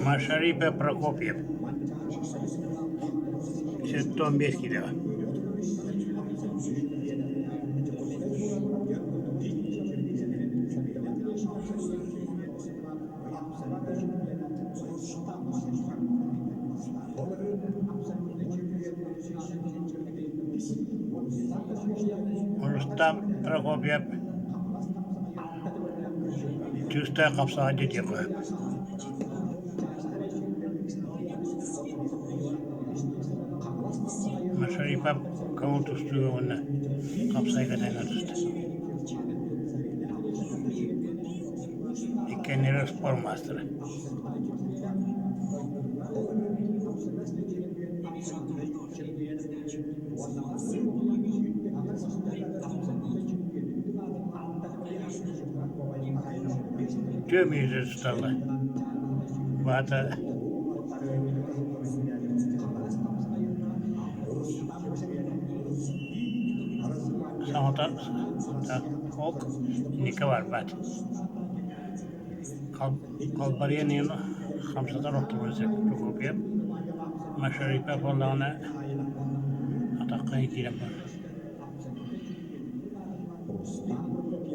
Машарипа Прокопьев. 15 kilo. Rustam Prokopyev Tüste kapsağı diyor. Машарипа кого-то строил на kapsağı kadar tuttu. İkenleri spor masterı. Tüm yüzü tutarlar. Bazı samata ok nika var bat. Kalbariyenin 5 otobüsü Prokopyev. Машарипа falan atakkan ikiyle var.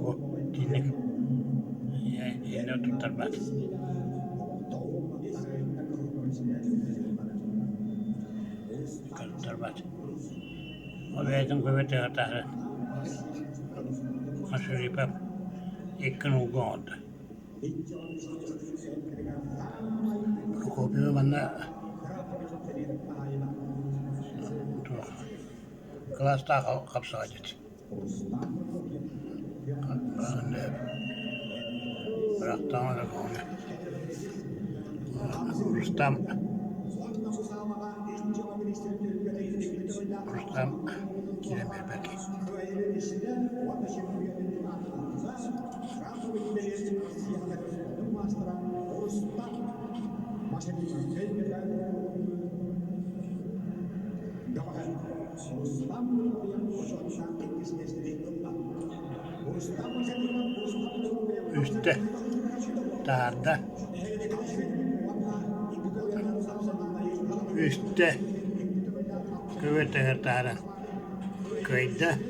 O dinlik yine tutar bat. Tutar bat. O verdim kuvveti hatası. Машарипа ikkin uğundu. Prokopyev bana klasta kapsağı gitti. Bıraktım onu. Rustam Kiremir belki. Üstte dağda üstte kuvvet dağda köyde